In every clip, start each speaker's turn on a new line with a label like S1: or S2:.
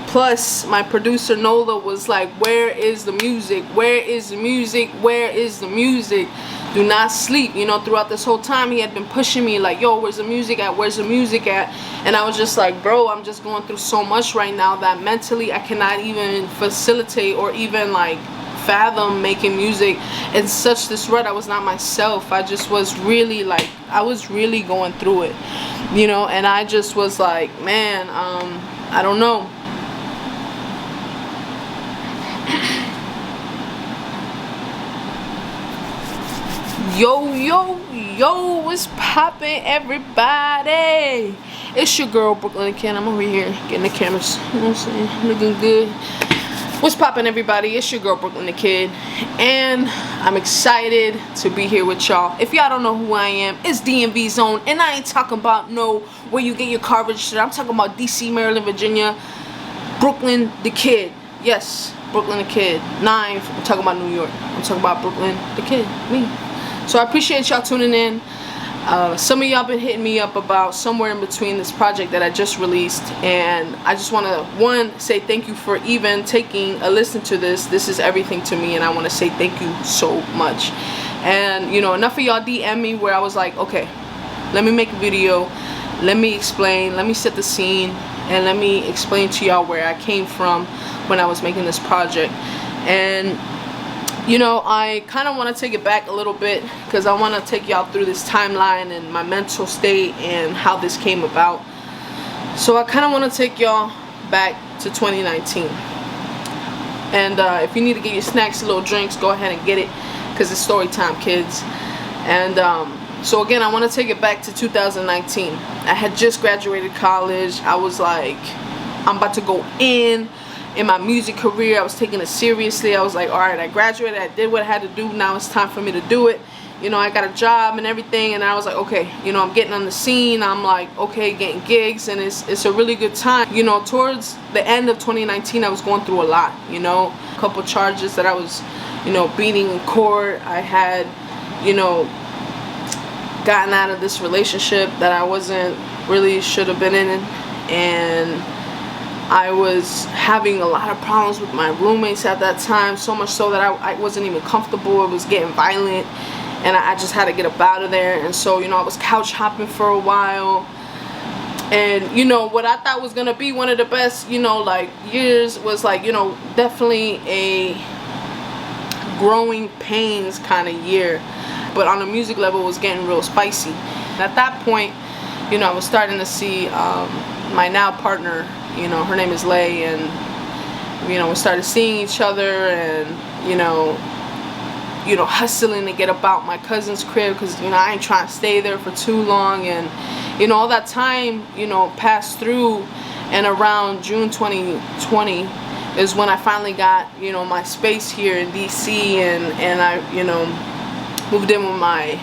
S1: Plus, my producer NoLa was like, where is the music? Where is the music? Where is the music? Do not sleep. You know, throughout this whole time, he had been pushing me like, yo, where's the music at? Where's the music at? And I was just like, bro, I'm just going through so much right now that mentally I cannot even facilitate or even like fathom making music in such this rut. I was not myself. I just was really like, I was really going through it, you know, and I just was like, man, I don't know. Yo, what's poppin', everybody? It's your girl, Brooklyn Ken. I'm over here getting the cameras, you know what I'm saying, looking good. What's poppin', everybody? It's your girl, Brooklyn the Kid, and I'm excited to be here with y'all. If y'all don't know who I am, it's DMV Zone, and I ain't talking about where you get your car registered. I'm talking about DC, Maryland, Virginia, Brooklyn the Kid. Yes, Brooklyn the Kid. I'm talking about New York. I'm talking about Brooklyn the Kid, me. So I appreciate y'all tuning in. Some of y'all been hitting me up about Somewhere in Between, this project that I just released, and I just want to say thank you for even taking a listen to this. This is everything to me, and I want to say thank you so much. And you know, enough of y'all DM me where I was like, okay, let me make a video, let me explain, let me set the scene, and let me explain to y'all where I came from when I was making this project. And you know, I kind of want to take it back a little bit because I want to take y'all through this timeline and my mental state and how this came about. So I kind of want to take y'all back to 2019. And if you need to get your snacks, little drinks, go ahead and get it because it's story time, kids. And so again, I want to take it back to 2019. I had just graduated college. I was like, I'm about to go in my music career. I was taking it seriously. I was like, alright, I graduated, I did what I had to do, now it's time for me to do it. You know, I got a job and everything, and I was like, okay, you know, I'm getting on the scene, I'm like, okay, getting gigs, and it's a really good time. You know, towards the end of 2019, I was going through a lot, you know, a couple charges that I was, you know, beating in court. I had, you know, gotten out of this relationship that I wasn't really should have been in, and I was having a lot of problems with my roommates at that time, so much so that I wasn't even comfortable. It was getting violent, and I just had to get up out of there. And so, you know, I was couch hopping for a while, and you know, what I thought was gonna be one of the best, you know, like years was like, you know, definitely a growing pains kind of year, but on a music level it was getting real spicy. And at that point, you know, I was starting to see my now partner, you know, her name is Lay, and you know, we started seeing each other, and you know, hustling to get about my cousin's crib because, you know, I ain't trying to stay there for too long. And you know, all that time, you know, passed through, and around June 2020 is when I finally got, you know, my space here in DC, and I, you know, moved in with my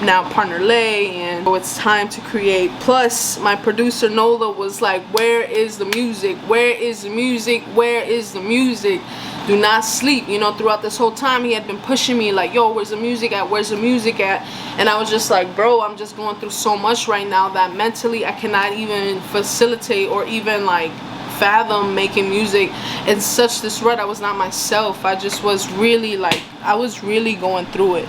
S1: now partner Lay, and so it's time to create. Plus, my producer NoLa was like, where is the music? Where is the music? Where is the music? Do not sleep. You know, throughout this whole time, he had been pushing me like, yo, where's the music at? Where's the music at? And I was just like, bro, I'm just going through so much right now that mentally I cannot even facilitate or even like fathom making music in such this rut. I was not myself. I just was really like, I was really going through it,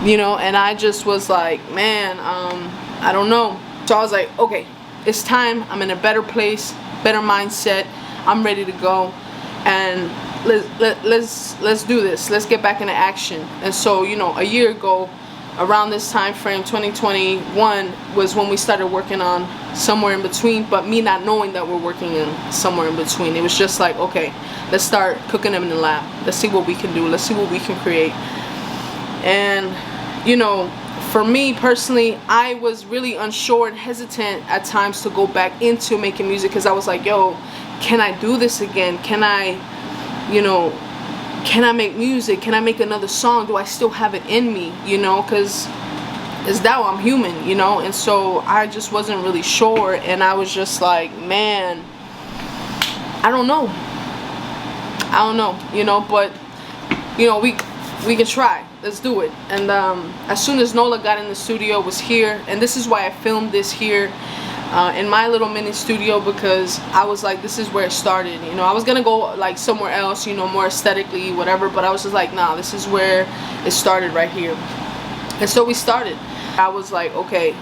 S1: you know, and I just was like, man, I don't know. So I was like, okay, it's time. I'm in a better place, better mindset. I'm ready to go, and let's do this. Let's get back into action. And so, you know, a year ago, around this time frame, 2021, was when we started working on Somewhere in Between, but me not knowing that we're working in Somewhere in Between. It was just like, okay, let's start cooking them in the lab. Let's see what we can do. Let's see what we can create. And you know, for me personally, I was really unsure and hesitant at times to go back into making music because I was like, yo, can I do this again? Can I, you know, can I make music? Can I make another song? Do I still have it in me? You know, because it's that I'm human, you know. And so I just wasn't really sure, and I was just like, man, I don't know, you know, but you know, we can try. Let's do it. And as soon as NoLa got in the studio, was here, and this is why I filmed this here. in my little mini studio, because I was like, this is where it started. You know, I was gonna go like somewhere else, you know, more aesthetically, whatever, but I was just like, nah, this is where it started, right here. And so we started. I was like, okay,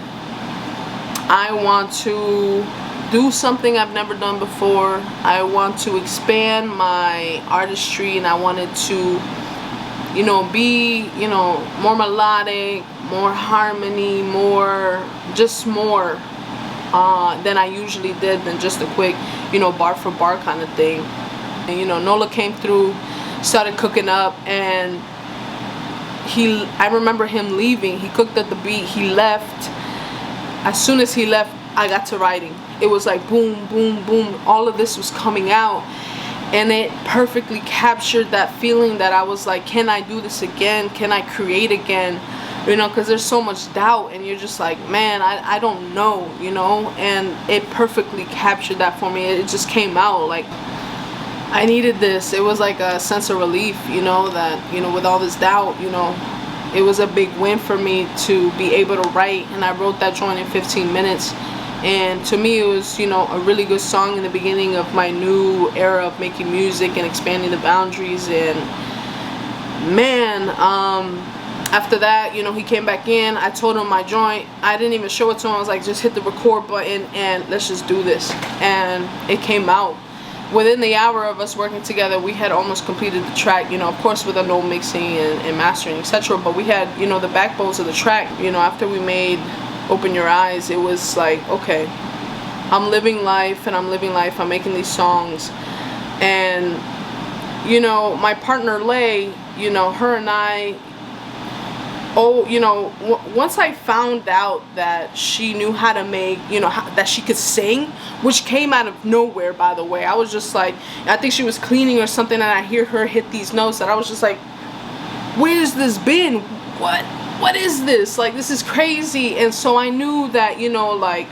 S1: I want to do something I've never done before. I want to expand my artistry, and I wanted to, you know, be, you know, more melodic, more harmony, more, just more than I usually did, than just a quick, you know, bar for bar kind of thing. And, you know, NoLa came through, started cooking up, and I remember him leaving. He cooked at the beat, he left. As soon as he left, I got to writing. It was like boom, boom, boom. All of this was coming out, and it perfectly captured that feeling that I was like, can I do this again? Can I create again? You know, because there's so much doubt, and you're just like, man, I don't know, you know. And it perfectly captured that for me. It just came out like I needed this. It was like a sense of relief, you know, that, you know, with all this doubt, you know, it was a big win for me to be able to write. And I wrote that joint in 15 minutes. And to me, it was, you know, a really good song in the beginning of my new era of making music and expanding the boundaries. And man, after that, you know, he came back in. I told him my joint. I didn't even show it to him. I was like, just hit the record button and let's just do this. And it came out. Within the hour of us working together, we had almost completed the track, you know, of course with a no mixing and mastering, etc. But we had, you know, the backbones of the track. You know, after we made Open Your Eyes, it was like, okay, I'm living life, and I'm living life. I'm making these songs. And, you know, my partner Lay, you know, her and I, you know, once I found out that she knew how to make, you know, that she could sing, which came out of nowhere, by the way. I was just like, I think she was cleaning or something, and I hear her hit these notes, and I was just like, where's this been? What is this? Like, this is crazy. And so I knew that, you know, like,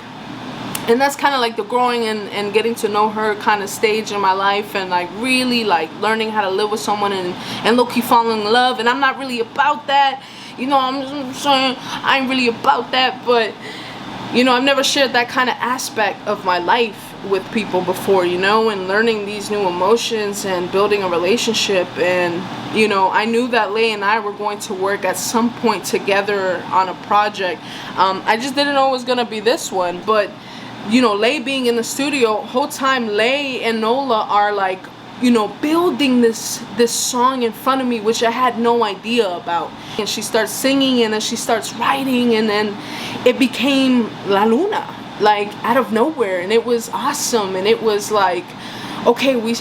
S1: and that's kind of like the growing and getting to know her kind of stage in my life, and like really like learning how to live with someone and low-key falling in love. And I'm not really about that, you know, I'm just saying I ain't really about that, but you know, I've never shared that kind of aspect of my life with people before, you know, and learning these new emotions and building a relationship. And you know, I knew that Lay and I were going to work at some point together on a project. I just didn't know it was gonna be this one. But you know, Lay being in the studio whole time, Lay and NoLa are like, you know, building this song in front of me, which I had no idea about. And she starts singing, and then she starts writing, and then it became La Luna, like out of nowhere. And it was awesome. And it was like, okay, we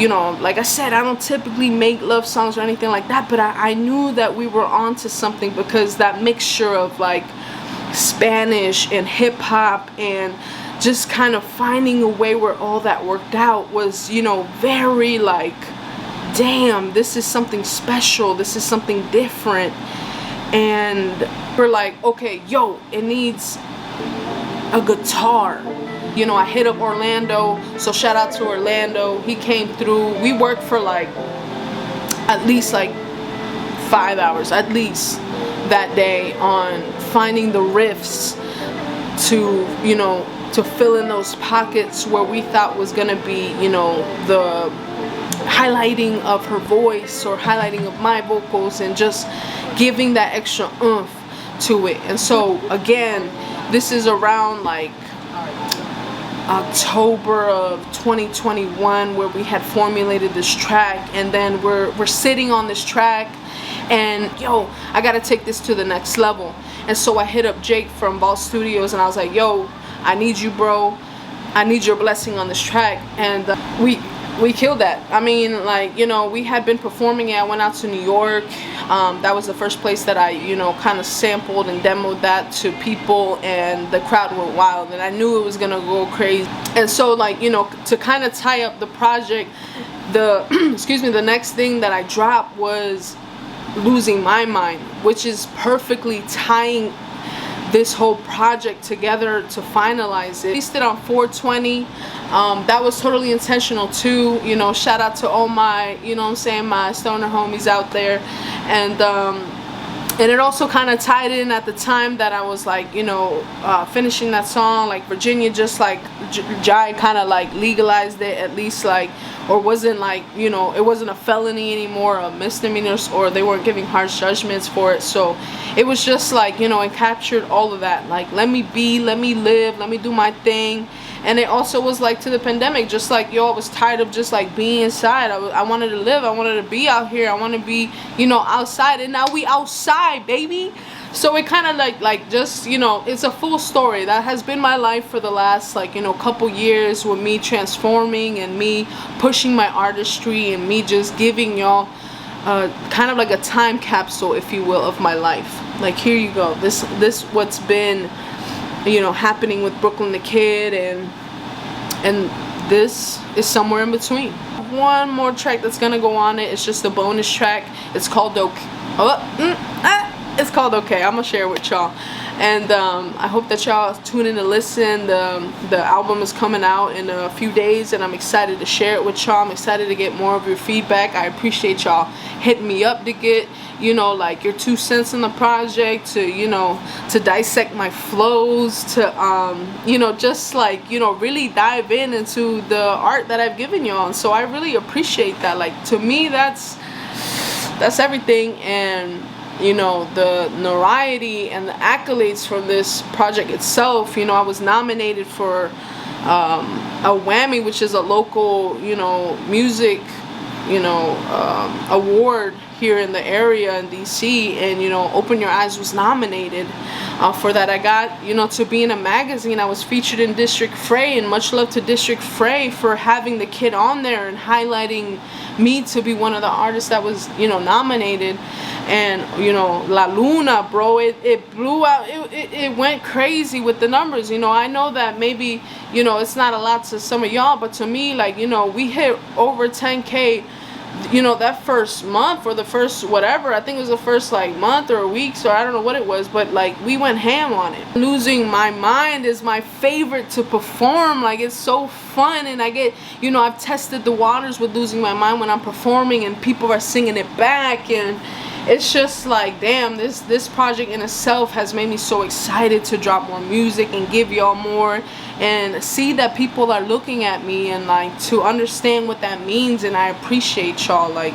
S1: you know, like I said, I don't typically make love songs or anything like that, but I knew that we were onto something, because that mixture of like Spanish and hip-hop and just kind of finding a way where all that worked out was, you know, very like, damn, this is something special, this is something different. And we're like, okay, yo, it needs a guitar. You know, I hit up Orlando, so shout out to Orlando. He came through. We worked for like at least like 5 hours at least that day on finding the riffs to, you know, to fill in those pockets where we thought was gonna be, you know, the highlighting of her voice or highlighting of my vocals, and just giving that extra oomph to it. And so again, this is around like October of 2021 where we had formulated this track, and then we're sitting on this track, and yo, I gotta take this to the next level. And so I hit up Jake from Vault Studios, and I was like, yo, I need you, bro, I need your blessing on this track. And we killed that. I mean, like, you know, we had been performing it. I went out to New York. That was the first place that I, you know, kind of sampled and demoed that to people, and the crowd went wild, and I knew it was gonna go crazy. And so, like, you know, to kind of tie up the project, the excuse me, the next thing that I dropped was Losing My Mind, which is perfectly tying this whole project together to finalize it. I released it on 4/20. That was totally intentional too. You know, shout out to all my, you know what I'm saying, my stoner homies out there. And And it also kind of tied in at the time that I was like, you know, finishing that song. Like Virginia just like Jai kind of like legalized it, at least, like, or wasn't like, you know, it wasn't a felony anymore, a misdemeanor, or they weren't giving harsh judgments for it. So it was just like, you know, it captured all of that, like, let me be, let me live, let me do my thing. And it also was like to the pandemic, just like, yo, I was tired of just like being inside. I wanted to live, I wanted to be out here, I want to be, you know, outside. And now we outside, baby. So it kind of like just, you know, it's a full story. That has been my life for the last, like, you know, couple years, with me transforming and me pushing my artistry and me just giving y'all kind of like a time capsule, if you will, of my life. Like, here you go, this what's been, you know, happening with Brooklyn the Kid, and this is somewhere in between. One more track that's gonna go on it. It's just a bonus track. It's called it's called Okay. I'm gonna share it with y'all, and I hope that y'all tune in to listen. The album is coming out in a few days, and I'm excited to share it with y'all. I'm excited to get more of your feedback. I appreciate y'all hitting me up to get, you know, like, your 2 cents in the project, to, you know, to dissect my flows, to you know, just like, you know, really dive into the art that I've given y'all. So I really appreciate that. Like, to me, that's everything. And, you know, the notoriety and the accolades from this project itself, you know, I was nominated for a Whammy, which is a local, you know, music, you know, award here in the area in DC. And, you know, Open Your Eyes was nominated for that. I got, you know, to be in a magazine. I was featured in District Frey, and much love to District Frey for having the kid on there and highlighting me to be one of the artists that was, you know, nominated. And, you know, La Luna, bro, it blew out, it went crazy with the numbers. You know, I know that maybe, you know, it's not a lot to some of y'all, but to me, like, you know, we hit over 10K, you know, that first month, or the first whatever, I think it was the first like month or week, so I don't know what it was, but like, we went ham on it. Losing My Mind is my favorite to perform. Like, it's so fun, and I get, you know, I've tested the waters with Losing My Mind when I'm performing, and people are singing it back, and it's just like, damn, this project in itself has made me so excited to drop more music and give y'all more, and see that people are looking at me, and like, to understand what that means. And I appreciate y'all. Like,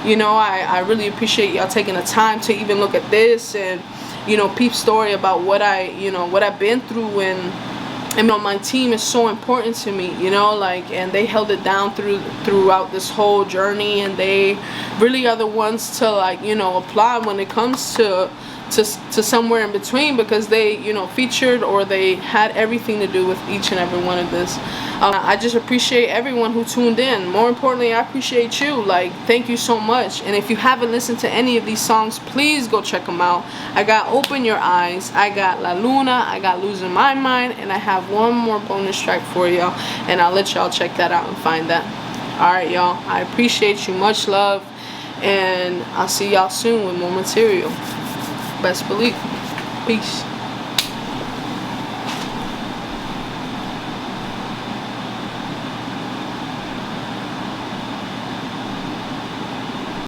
S1: you know, I really appreciate y'all taking the time to even look at this, and, you know, peep story about what you know, what I've been through. And you know, my team is so important to me, you know, like, and they held it down throughout this whole journey, and they really are the ones to, like, you know, applaud when it comes to somewhere in between, because they, you know, featured, or they had everything to do with each and every one of this. I just appreciate everyone who tuned in. More importantly, I appreciate you. Like, thank you so much. And if you haven't listened to any of these songs, please go check them out. I got Open Your Eyes, I got La Luna, I got Losing My Mind, and I have one more bonus track for y'all, and I'll let y'all check that out and find that. Alright, y'all, I appreciate you. Much love, and I'll see y'all soon with more material. Best believe. Peace.